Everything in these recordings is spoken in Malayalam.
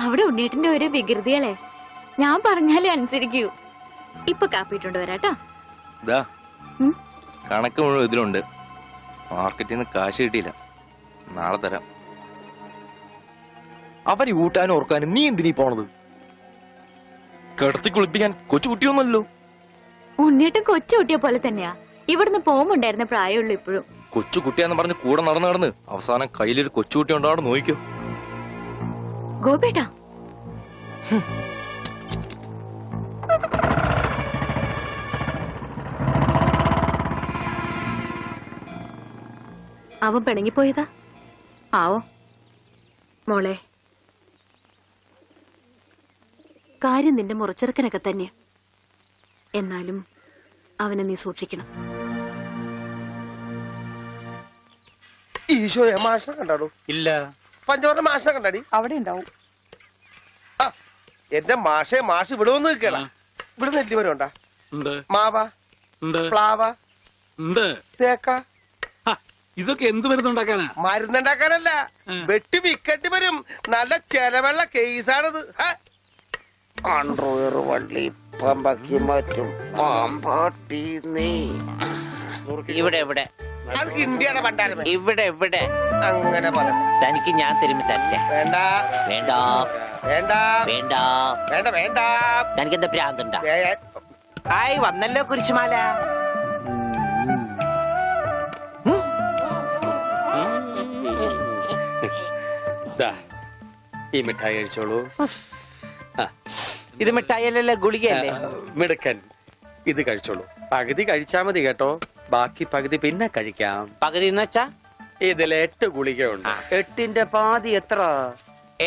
അവിടെ ഉണ്ണീട്ടിന്റെ ഒരു വികൃതിയല്ലേ, ഞാൻ പറഞ്ഞാലേ അനുസരിക്കൂ. ഇപ്പൊ കാപ്പിട്ടുണ്ട് വരാട്ടോ. കണക്ക് മുഴുവൻ ഇതിലുണ്ട്. മാർക്കറ്റിൽ നിന്ന് കാശ് കിട്ടിയില്ല, നാളെ തരാം. അവന് ഊട്ടാനും ഓർക്കാനും നീ എന്തിനീ പോണത്? കിടത്തി കുളിപ്പിക്കാൻ കൊച്ചുകുട്ടിയൊന്നുമല്ലോ. ഉണ്ണീട്ടും കൊച്ചുകുട്ടിയെ പോലെ തന്നെയാ. ഇവിടുന്ന് പോകുമ്പോണ്ടായിരുന്ന പ്രായമുള്ളൂ ഇപ്പോഴും. കൊച്ചുകുട്ടിയാന്ന് പറഞ്ഞ് കൂടെ നടന്ന് അവസാനം കയ്യിലൊരു കൊച്ചുകുട്ടി ഉണ്ടാവും, നോക്കിക്കോ. ഗോപേട്ടാ, അവൻ പിണങ്ങിപ്പോയതാ ആവോ. മോളെ, കാര്യം നിന്റെ മുറച്ചെറുക്കനൊക്കെ തന്നെ. എന്നാലും അവനെ നീ സൂക്ഷിക്കണം. ഈശോയെ, മാഷിനെ കണ്ടാടോ? ഇല്ല. പഞ്ചവർണ്ണ മാഷിനെ കണ്ടാടി? അവിടെ ഉണ്ടാവും. എന്റെ മാഷെ, മാഷ് ഇവിടെ വന്ന് നിൽക്കണ. ഇവിടെ നെല്ലിമരം ഉണ്ടാ? മാവ, പ്ലാവ, തേക്ക. ഇതൊക്കെ എന്ത് മരുന്നുണ്ടാക്കാനാ? മരുന്നുണ്ടാക്കാനല്ല, വെട്ടി വിക്കട്ടി വരും. നല്ല ചെലവുള്ള കേസാണിത്. അണ്ടർവെയർ വള്ളി പമ്പക്കി മറ്റും പാമ്പാട്ടി നീ. ഇവിടെ ഇവിടെ അത് ഇന്ത്യയുടെ പണ്ടാരം. ഇവിടെ ഇവിടെ അങ്ങനെ പറയാം. തനിക്ക് ഞാൻ തരുമ്പോ തരട്ടെ. വേണ്ട വേണ്ട വേണ്ട വേണ്ട വേണ്ട വേണ്ട. തനിക്ക് എന്താ ഭ്രാന്തുണ്ടാ? ആയി വന്നല്ലോ കുരിശുമാല. ഈ മിഠായി കഴിച്ചോളൂ. ഇത് മിഠായിയല്ലല്ലോ, ഗുളികയല്ലേ? മിടുക്കൻ, ഇത് കഴിച്ചോളൂ. പകുതി കഴിച്ചാ മതി കേട്ടോ, ബാക്കി പകുതി പിന്നെ കഴിക്കാം. പകുതി എന്ന് വെച്ചാ ഇതിൽ 8 ഗുളികയുണ്ട്. 8ന്റെ പാതി എത്ര?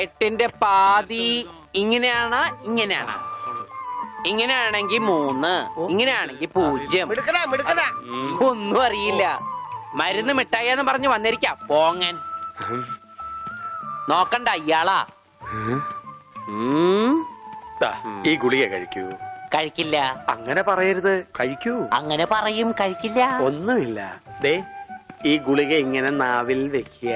8ന്റെ പാതി ഇങ്ങനെയാണ്, ഇങ്ങനെയാണ്. ഇങ്ങനെയാണെങ്കി 3, ഇങ്ങനെയാണെങ്കി 0. മിടുക്കനാ മിടുക്കനാ. ഒന്നും അറിയില്ല. മരുന്ന് മിഠായിന്ന് പറഞ്ഞു വന്നിരിക്കാം പോങ്ങൻ. നോക്കണ്ട, ഇയാളാ. ഈ ഗുളിക കഴിക്കൂ. കഴിക്കില്ല. അങ്ങനെ പറയരുത്, കഴിക്കൂ. അങ്ങനെ പറയും, കഴിക്കില്ല. ഒന്നുമില്ല. ദേ, ഈ ഗുളിക ഇങ്ങനെ നാവിൽ വെക്കുക.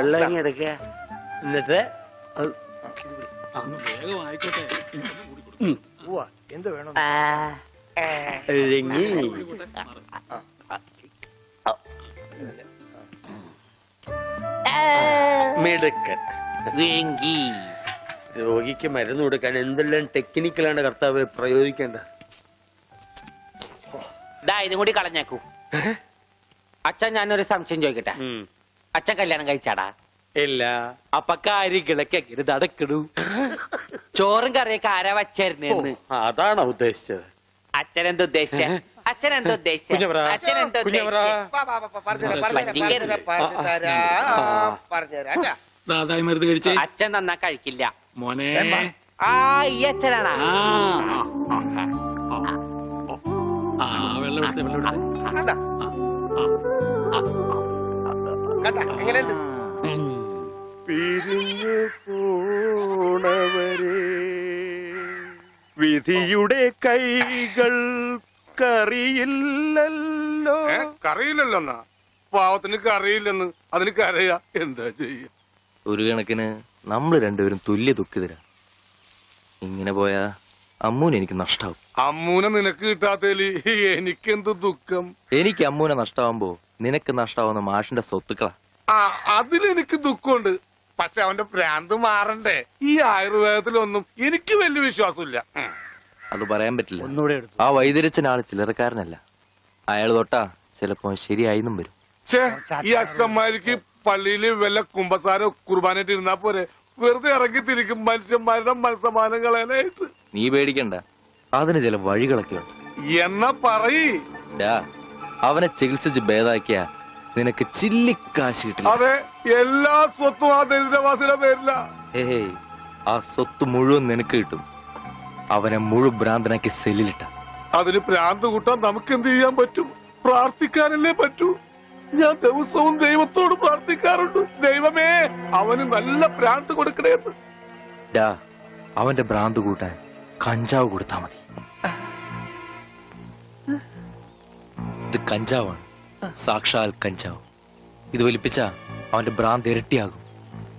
ഉള്ളങ്ങി എടുക്കുക. എന്നിട്ട് എന്ത് വേണം? മിടുക്കൻ. വേങ്കി. രോഗിക്ക് മരുന്ന് കൊടുക്കാൻ എന്തെല്ലാം ടെക്നിക്കലാണ് കർത്താവ് പ്രയോഗിക്കേണ്ടത്. ഇതും കൂടി കളഞ്ഞേക്കൂ. അച്ഛൻ, ഞാനൊരു സംശയം ചോദിക്കട്ടെ. അച്ഛൻ കല്യാണം കഴിച്ചാടാ? ഇല്ല. അപ്പൊ കാര്യങ്ങളൊക്കെ എങ്ങനെ നടക്കണു? ചോറും കറിയൊക്കെ ആരാ വച്ചായിരുന്നു? അതാണോ ഉദ്ദേശിച്ചത്? അച്ഛനെന്താ ഉദ്ദേശിച്ച? അച്ഛനെന്താ ഉദ്ദേശിച്ച? അച്ഛനെന്താ ദാദായി മരുന്ന് കഴിച്ചേ. അച്ഛൻ നന്നാ കഴിക്കില്ല മോനെ. ഈ അച്ഛനാണാ? എങ്ങനെയുണ്ട്? പിരിഞ്ഞു പോണവരെ വിധിയുടെ കൈകൾ കറിയില്ലല്ലോ. കറിയില്ലല്ലോന്നാ? പാവത്തിന് കറിയില്ലെന്ന് അതിന് കരയാ, എന്താ ചെയ്യ? ഒരു കണക്കിന് നമ്മൾ രണ്ടുപേരും തുല്യ ദുഃഖിതരാ. ഇങ്ങനെ പോയാ അമ്മൂന് എനിക്ക് നഷ്ടാവും. അമ്മൂനെ നിനക്ക് കിട്ടാത്തേല് എനിക്കെന്ത് ദുഃഖം. എനിക്ക് അമ്മൂനെ നഷ്ടാവുമ്പോ നിനക്ക് നഷ്ടാവുന്ന മാഷിന്റെ സ്വത്തുക്കളാ. അതിലെനിക്ക് ദുഃഖമുണ്ട്. പക്ഷെ അവന്റെ ഭ്രാന്ത് മാറണ്ടേ? ഈ ആയുർവേദത്തിലൊന്നും എനിക്ക് വലിയ വിശ്വാസമില്ല. അത് പറയാൻ പറ്റില്ല. ആ വൈദ്യരച്ചൻ ആള് ചില്ലറക്കാരനല്ല. അയാൾ തൊട്ടാ ചിലപ്പോ ശരിയായിന്നും വരും. ഈ അച്ഛന്മാർക്ക് പള്ളിയില് വല്ല കുമ്പസാരോ കുർബാനായിട്ട് ഇരുന്നാ പോരെ? വെറുതെ ഇറങ്ങി തിരിക്കും മനുഷ്യന്മാരുടെ മനസ്സമാനം കളയാനായിട്ട്. നീ പേടിക്കണ്ട, അതിന് ചില വഴികളൊക്കെ ഉണ്ട്. എന്നാ പറയ്. അവനെ ചികിത്സിച്ച് ഭേദാക്കിയ നിനക്ക് ചില്ലിക്കാശ് കിട്ടില്ല. അതെ, എല്ലാ സ്വത്തും ആ ദരിദ്രവാസിയുടെ പേരില. ഏയ്, ആ സ്വത്ത് മുഴുവൻ നിനക്ക് കിട്ടും. അവനെ മുഴുവൻ ഭ്രാന്തനാക്കി സെല്ലിലിട്ട. അതിന് ഭ്രാന്ത് കൂട്ടാൻ നമുക്ക് എന്ത് ചെയ്യാൻ പറ്റും? പ്രാർത്ഥിക്കാനല്ലേ പറ്റൂ. ഞാൻ ദിവസവും ദൈവത്തോട് പ്രാർത്ഥിക്കാറുണ്ട്, ദൈവമേ അവന് നല്ല ഭ്രാന്ത് കൊടുക്കണേന്ന്. അവന്റെ ഭ്രാന്ത് കൂട്ടാൻ കഞ്ചാവ് കൊടുത്താ മതി. ഇത് കഞ്ചാവാണ്, സാക്ഷാൽ കഞ്ചാവ്. ഇത് വലിപ്പിച്ച അവന്റെ ഭ്രാന്ത് ഇരട്ടിയാകും.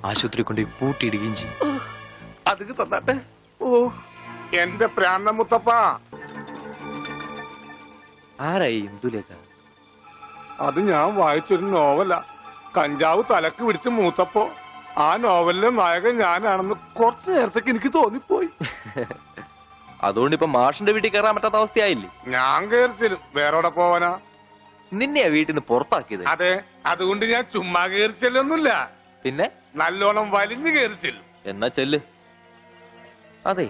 ആശുപത്രി കൊണ്ട് പൂട്ടിയിടുകയും ചെയ്യും. അത് തന്നാട്ടെ. ഓ എന്റെ പ്രാന്ത മുത്തപ്പ. ആരായി ഇന്ദുലേഖ? അത് ഞാൻ വായിച്ചൊരു നോവലാ. കഞ്ചാവ് തലക്ക് പിടിച്ച് മൂത്തപ്പോ ആ നോവലിലെ നായകൻ ഞാനാണെന്ന് കുറച്ചു നേരത്തേക്ക് എനിക്ക് തോന്നിപ്പോയി. അതുകൊണ്ട് ഇപ്പൊ മാഷിന്റെ വീട്ടിൽ കയറാൻ പറ്റാത്ത അവസ്ഥയായില്ലേ? ഞാൻ കയറിച്ചിലും വേറെ പോവാനാ? നിന്നെയാ വീട്ടിൽ നിന്ന് പുറത്താക്കിയത്. അതെ, അതുകൊണ്ട് ഞാൻ ചുമ്മാ കയറിച്ചല്ലൊന്നുമില്ല, പിന്നെ നല്ലോണം വലിഞ്ഞു കയറിച്ചില്ലും. എന്നാ ചെല്ല്. അതെ,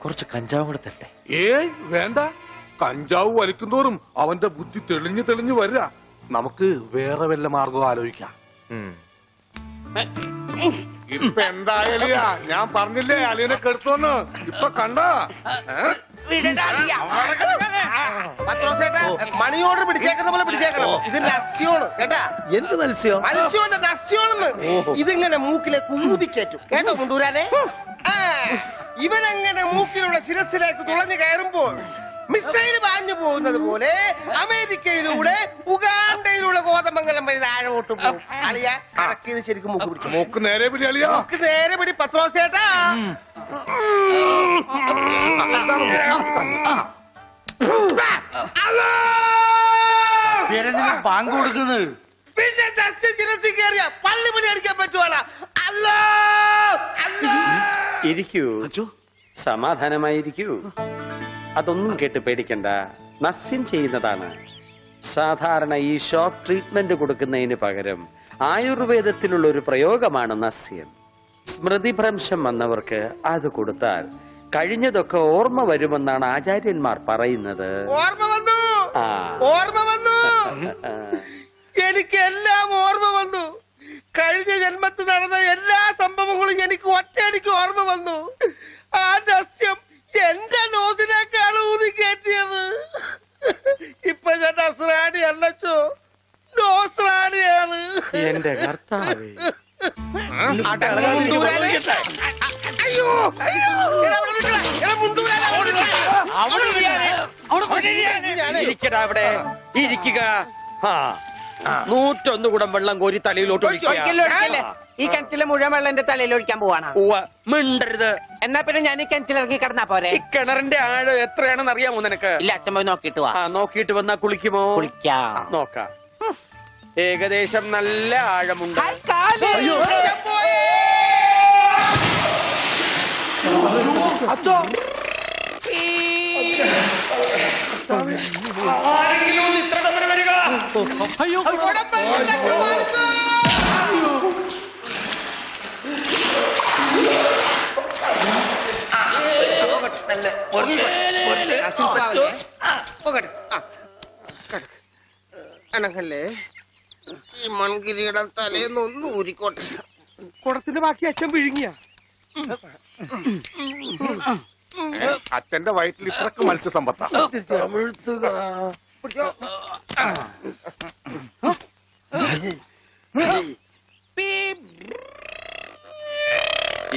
കുറച്ച് കഞ്ചാവും കൂടെ തരട്ടെ. ഏയ് വേണ്ട, കഞ്ചാവ് വലിക്കുന്നോറും അവന്റെ ബുദ്ധി തെളിഞ്ഞു തെളിഞ്ഞു വരിക. നമുക്ക് വേറെ വല്ല മാർഗം ആലോചിക്കാം. ഉം. ഇപ്പൊ എന്തായാലും ഞാൻ പറഞ്ഞില്ലേ അലിയനെ കെടുത്തോന്ന്. ഇപ്പൊ കണ്ട മണിയോട് പിടിച്ചേക്കുന്ന പോലെ പിടിച്ചേക്കണം. ഇത് നസ്യോണ് കേട്ടാ. എന്ത് മത്സ്യം? മത്സ്യോന്റെ നസ്യോണെന്ന്. ഇതിങ്ങനെ മൂക്കിലേക്ക് ഊതിക്കേറ്റും കേട്ടോ കൊണ്ടുവരാനേ. ഇവനങ്ങനെ മൂക്കിലൂടെ ശിരസിലേക്ക് തുളഞ്ഞു കയറുമ്പോൾ മിസൈൽ പാഞ്ഞു പോകുന്നത് പോലെ അമേരിക്കയിലൂടെ ഉഗാണ്ടയിലൂടെ കോതമംഗലം വഴി താഴോട്ട് പോകും. അളിയ കറക്കിയത് ശരിക്കും മൂക്ക് പിടിച്ചു. മൂക്ക് നേരെ പിടി അളിയാ. മൂക്ക് നേരെ പിടി പത്രോസേട്ടാ. ബാങ്ക് കൊടുക്കുന്നത് പിന്നെ ദർശൻ ശിരസിൽ കയറിയ പള്ളി പണി അടിക്കാൻ പറ്റുവാടാ. അല്ലോ അല്ലോ. ഇരിക്കൂ, സമാധാനമായിരിക്കൂ. അതൊന്നും കേട്ട് പേടിക്കണ്ട, നസ്യം ചെയ്യുന്നതാണ്. സാധാരണ ഈ ഷോക്ക് ട്രീറ്റ്മെന്റ് കൊടുക്കുന്നതിന് പകരം ആയുർവേദത്തിലുള്ള ഒരു പ്രയോഗമാണ് നസ്യം. സ്മൃതിഭ്രംശം വന്നവർക്ക് അത് കൊടുത്താൽ കഴിഞ്ഞതൊക്കെ ഓർമ്മ വരുമെന്നാണ് ആചാര്യന്മാർ പറയുന്നത്. ഓർമ്മ വന്നു, ആ ഓർമ്മ വന്നു. എനിക്ക് എല്ലാം ഓർമ്മ വന്നു. കഴിഞ്ഞ ജന്മത്തിൽ നടന്ന എല്ലാ സംഭവങ്ങളും എനിക്ക് ഒറ്റയടിക്ക് ഓർമ്മ വന്നു. ആ നസ്യം എന്റെ നോസിനേക്കാണ് ഊതി കയറ്റിയത്. ഇപ്പൊ ഞാൻ നസ്രാണി അല്ലച്ചോ, നോസ്രാണിയാണ്. എന്റെ കർത്താവേ. അയ്യോ ഇരിക്കടാ അവിടെ, ഇരിക്കുക. 101 കുടം വെള്ളം കോരി തലയിലോട്ട് ഒഴിക്കുക. ഈ കിണറ്റിലെ മുഴുവൻ വെള്ളം എന്റെ തലയിൽ ഒഴിക്കാൻ പോവാണ്. മിണ്ടരുത്. എന്നാ പിന്നെ ഞാൻ ഈ കിണറ്റിൽ ഇറങ്ങി കിടന്നാ പോരെ? ഈ കിണറിന്റെ ആഴം എത്രയാണെന്ന് അറിയാമോ നിനക്ക്? ഇല്ല, അച്ഛൻ പോയി നോക്കിട്ട് വാ. നോക്കിയിട്ട് വന്നാ കുളിക്കുമോ? കുളിക്കാം. നോക്കാം. ഏകദേശം നല്ല ആഴമുണ്ട്. അച്ഛോ അനക്കല്ലേ ഈ മൺകിരിയുടെ തലേന്നൊന്ന് ഊരിക്കോട്ടെ. കുടത്തിന്റെ ബാക്കി അച്ഛൻ വിഴുങ്ങിയ. അച്ഛന്റെ വയറ്റിൽ ഇത്രക്ക് മത്സ്യസമ്പത്താ.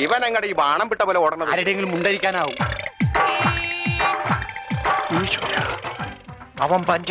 ഇവൻ അങ്ങടെ ഈ ബാണം വിട്ട പോലെ ഓടണം. ആരുടെയെങ്കിലും മുണ്ടരിക്കാനാവും. അവൻ പഞ്ച